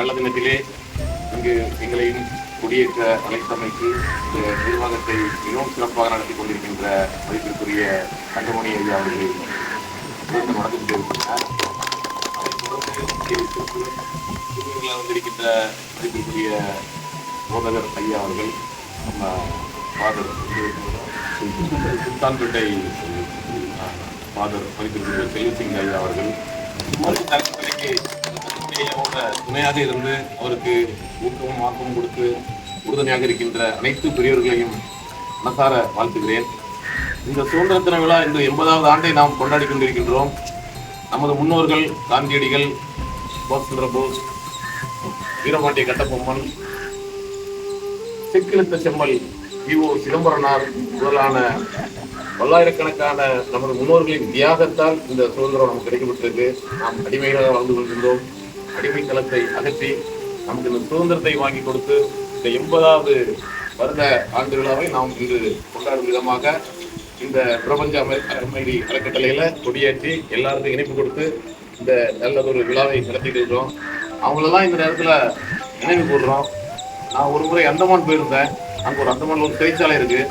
நல்ல தினத்திலே இங்கு எங்களையும் குடியேற்ற அழைத்தமைக்கு இந்த நிர்வாகத்தை மிகவும் சிறப்பாக நடத்தி கொண்டிருக்கின்ற மதிப்பிற்குரிய தங்கமணி ஐயா அவர்கள் நடந்துகிட்டு இருக்கிறார். வந்திருக்கின்ற மதிப்பிற்குரிய போதகர் ஐயா அவர்கள், நம்ம ஃபாதர் சுல்தான்பேட்டை ஃபாதர் மதிப்பிற்குரிய செல்வசிங் ஐயா அவர்கள் துணையாக இருந்து அவருக்கு ஊக்கமும் ஆக்கமும் கொடுத்து உறுதுணையாக இருக்கின்ற அனைத்து பெரியவர்களையும் மனசார வாழ்த்துகிறேன். இந்த சுதந்திர தின விழா இந்த 80வது ஆண்டை நாம் கொண்டாடி கொண்டிருக்கின்றோம். நமது முன்னோர்கள் காந்தியடிகள், சுபாஷ் சந்திர போஸ், வீரபாண்டிய கட்டபொம்மன், செக்கிழுத்த செம்மல், வி.ஓ. சிதம்பரனார் முதலான பல்லாயிரக்கணக்கான நமது முன்னோர்களின் தியாகத்தால் இந்த சுதந்திரம் நமக்கு கிடைக்கப்பட்டிருக்கு. நாம் அடிமைகளாக வாழ்ந்து கொண்டிருந்தோம். அடிமை களத்தை அகற்றி நமக்கு இந்த சுதந்திரத்தை வாங்கி கொடுத்து இந்த 80வது வருட ஆண்டு விழாவை நாம் இன்று கொண்டாடும் விதமாக இந்த பிரபஞ்ச அமைதி அறக்கட்டளையில கொடியேற்றி எல்லாருக்கும் இணைப்பு கொடுத்து இந்த நல்ல ஒரு விழாவை நடத்திட்டு இருக்கிறோம். அவங்களெல்லாம் இந்த நேரத்துல நினைவு கூறுறோம். நான் ஒரு முறை அந்தமான் போயிருந்தேன். அங்க ஒரு அந்தமான் ஒரு சிறைச்சாலை இருக்கு.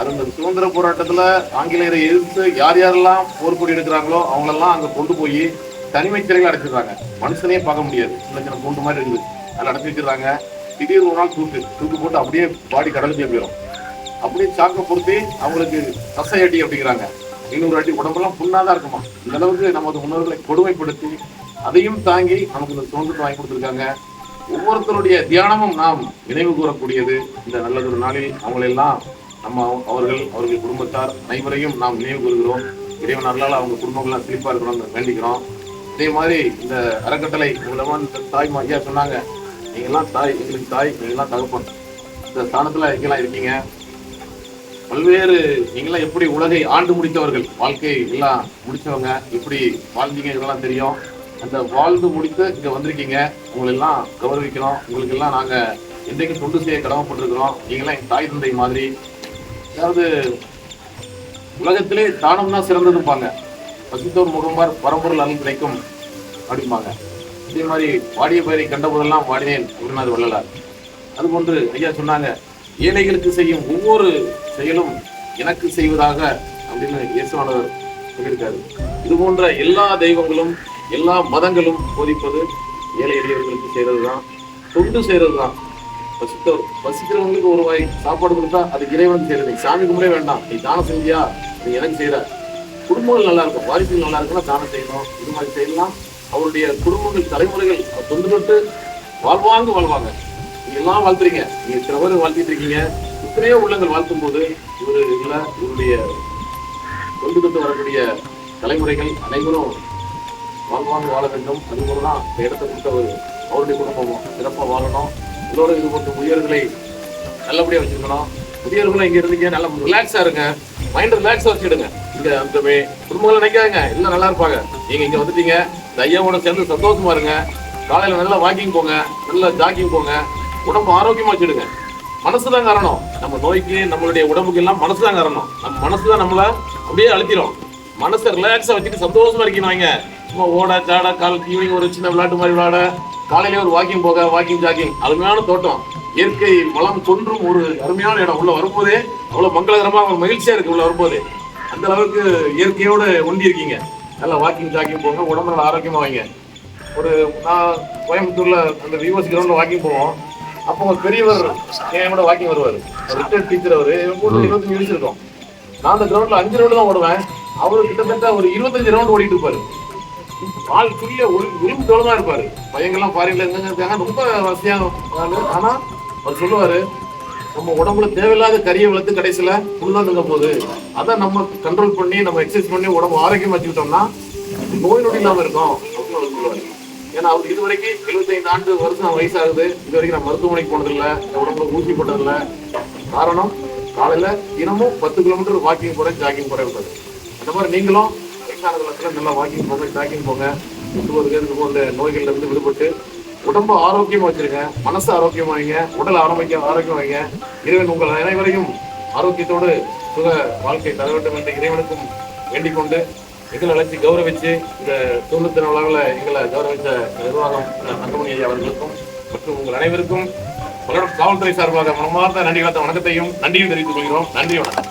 அது இந்த சுதந்திர போராட்டத்துல ஆங்கிலேயரை எதிர்த்து யார் யாரெல்லாம் போர்க்கொடி எடுக்கிறாங்களோ அவங்களெல்லாம் அங்க கொண்டு போய் தனிமை சிறையில் அடைச்சிடுறாங்க. மனுஷனே பார்க்க முடியாது, சின்ன சின்ன கூண்டு மாதிரி இருக்குது, அதில் அடைச்சி வச்சிருக்காங்க. திடீர்னு ஒரு நாள் தூக்கு போட்டு அப்படியே பாடி கடலுக்குள்ளே போயிடும். அப்படியே சாக்க பொருத்தி அவங்களுக்கு தசை அடி அப்படிங்கிறாங்க. 500 அடி, உடம்பெல்லாம் புண்ணாதான் இருக்குமா. இந்த அளவுக்கு நமது முன்னோர்களை கொடுமைப்படுத்தி அதையும் தாங்கி நமக்கு இந்த சுதந்திரத்தை வாங்கி கொடுத்துருக்காங்க. ஒவ்வொருத்தருடைய தியானமும் நாம் நினைவு கூறக்கூடியது. இந்த நல்லதொரு நாளில் அவங்களெல்லாம் நம்ம அவர்கள் குடும்பத்தார் அனைவரையும் நாம் நினைவு கூறுகிறோம். இறைவன் அருளால் அவங்க குடும்பங்கள்லாம் சிரிப்பா இருக்கணும்னு வேண்டிக்கிறோம். அதே மாதிரி இந்த அறக்கட்டளை மூலமா இந்த தாய் ஐயா சொன்னாங்க, நீங்கெல்லாம் தாய், எங்களுக்கு தாய், நீங்கெல்லாம் தகப்பன். இந்த ஸ்தானத்துல எங்கெல்லாம் இருக்கீங்க. பல்வேறு நீங்களாம் எப்படி உலகை ஆண்டு முடித்தவர்கள், வாழ்க்கை எல்லாம் முடிச்சவங்க, எப்படி வாழ்ந்தீங்க இதெல்லாம் தெரியும். அந்த வாழ்ந்து முடித்து இங்க வந்திருக்கீங்க. உங்களெல்லாம் கௌரவிக்கிறோம். உங்களுக்கு எல்லாம் நாங்க இன்றைக்கு தொண்டு செய்ய கடமைப்பட்டிருக்கிறோம். நீங்களாம் என் தாய் தந்தை மாதிரி. அதாவது உலகத்திலே தானம் தான் சிறந்ததுப்பாங்க. பசித்தோர் முகம்பார் பரம்பொருள் அருள் கிடைக்கும் அப்படிம்பாங்க. இதே மாதிரி வாடிய பயிரை கண்ட போதெல்லாம் வாடினேன் குருநாதர் வள்ளலார். அதுபோன்று ஐயா சொன்னாங்க, ஏழைகளுக்கு செய்யும் ஒவ்வொரு செயலும் எனக்கு செய்வதாக அப்படின்னு இயேசுவானவர் சொல்லியிருக்காரு. இது போன்ற எல்லா தெய்வங்களும் எல்லா மதங்களும் போதிப்பது ஏழை எளியவர்களுக்கு செய்யறதுதான், தொண்டு செய்யறதுதான். பசிக்கிறவங்களுக்கு ஒரு வாய் சாப்பாடு கொடுத்தா அது இறைவனுக்கு செய்யறது. சாமி கும்பிடே வேண்டாம், நீ தானம் செஞ்சியா, நீ எனக்கு செய்யற. குடும்பங்கள் நல்லா இருக்கும், வாரிசுகள் நல்லா இருக்குன்னா தானம் செய்யணும். இது மாதிரி செய்யலாம். அவருடைய குடும்பங்கள் தலைமுறைகள் தொண்டு தொட்டு வாழ்வாங்க. நீங்க எல்லாம் வாழ்த்துறீங்க, நீங்க இத்தனை பேர் வாழ்த்திட்டு இருக்கீங்க. இத்தனையோ உள்ளங்கள் வாழ்த்தும் போது இவருடைய தொண்டு தொட்டு வரக்கூடிய தலைமுறைகள் அனைவரும் வாழ வேண்டும். அதுபோலதான் இந்த இடத்தை கொடுத்தவர் அவருடைய குடும்பமும் சிறப்பாக வாழணும். எல்லோரும் இது போன்ற முதியோர்களை நல்லபடியா வச்சுக்கணும். முதியோர்களும் இங்க இருந்தீங்க, நல்லா ரிலாக்ஸா இருங்க, மைண்ட் ரிலாக்ஸா வச்சுடுங்க. இங்க அந்த குடும்பங்களை நினைக்காங்க, எல்லாம் நல்லா இருப்பாங்க. நீங்க இங்க வந்துட்டீங்க, இந்த ஐயாவோட சேர்ந்து சந்தோஷமா இருங்க. காலையில நல்லா வாக்கிங் போங்க, நல்லா ஜாக்கிங் போங்க, உடம்பு ஆரோக்கியமா வச்சுடுங்க. மனசுதான் காரணம். நம்ம நோய்க்கு நம்மளுடைய உடம்புக்கு எல்லாம் மனசுதான் காரணம். நம்ம மனசுதான் நம்மள அப்படியே அழுத்திடும். மனசை ரிலாக்ஸா வச்சுட்டு சந்தோஷமா இருக்கீங்க. சும்மா ஓட சாட கால் ஈவினிங் ஒரு சின்ன விளையாட்டு மாதிரி விளையாட, காலையில ஒரு வாக்கிங் போக, வாக்கிங் ஜாக்கிங், அருமையான தோட்டம், இயற்கை வளம் கொன்றும் ஒரு அருமையான இடம். உள்ள வரும்போதே அவ்வளவு மங்களகரமா ஒரு மகிழ்ச்சியா இருக்கு. உள்ள வரும்போது அந்த அளவுக்கு இயற்கையோட ஒண்டி இருக்கீங்க. நல்லா வாக்கிங் ஜாக்கிங் போங்க, உடம்பு நல்லா ஆரோக்கியமா வைங்க. நான் கோயம்புத்தூர்ல அந்த விவோஸ் கிரவுண்ட்ல வாக்கிங் போவோம். அப்போ ஒரு பெரியவர் என் கூட வாக்கிங் வருவாரு, ரிட்டையர்ட் டீச்சர். அவரு 25 வயசு இருக்கும். நான் அந்த கிரவுண்ட்ல 5 ரவுண்டு தான் ஓடுவேன். அவரு கிட்டத்தட்ட ஒரு 25 ரவுண்டு ஓடிட்டு இருப்பாரு. ஆள் புரிய விரும்பு தோழமா இருப்பாரு. பையங்கள்லாம் ஃபாரின்ல இருக்காங்க, ரொம்ப வசதியான. ஆனா அவர் சொல்லுவாரு, நம்ம உடம்புல தேவையில்லாத கரியை வளர்த்து கடைசியில புண்ணாங்க போகுது, அதை நம்ம கண்ட்ரோல் பண்ணி நம்ம எக்ஸசைஸ் பண்ணி உடம்பு ஆரோக்கியமா வச்சுக்கிட்டோம்னா நோய் நொடி இல்லாம இருக்கும் அப்படின்னு அவர் சொல்லுவாரு. ஏன்னா அவருக்கு இது வரைக்கும் 75 வருஷம் வயசாகுது. இது வரைக்கும் நான் மருத்துவமனைக்கு போனதில்லை, உடம்புல ஊசி போட்டதில்லை. காரணம், காலையில தினமும் 10 கிலோமீட்டர் வாக்கிங் போறேன், ஜாக்கிங் போறேன். அந்த மாதிரி நீங்களும் வயசானதுல நல்லா வாக்கிங் போங்க, ஜாக்கிங் போங்க. இது போன்ற நோய்கள்ல இருந்து விடுபட்டு உடம்பு ஆரோக்கியமா வச்சிருங்க, மனசு ஆரோக்கியமா வைங்க, உடல் ஆரோக்கியம் வைங்க. இறைவன் உங்கள் அனைவரையும் ஆரோக்கியத்தோடு சுக வாழ்க்கை தர வேண்டும் என்று இறைவனுக்கும் வேண்டிக் கொண்டு எங்களை அழைச்சி கௌரவிச்சு இந்த சுதந்திர தின விழாவில் எங்களை கௌரவித்த நிர்வாகம் தங்கமணி ஐயா அவர்களுக்கும் மற்றும் உங்கள் அனைவருக்கும் பல்லடம் காவல்துறை சார்பாக மனமார்ந்த நன்றி கலந்த வணக்கத்தையும் நன்றியும் தெரிவித்துக் கொள்கிறோம். நன்றி, வணக்கம்.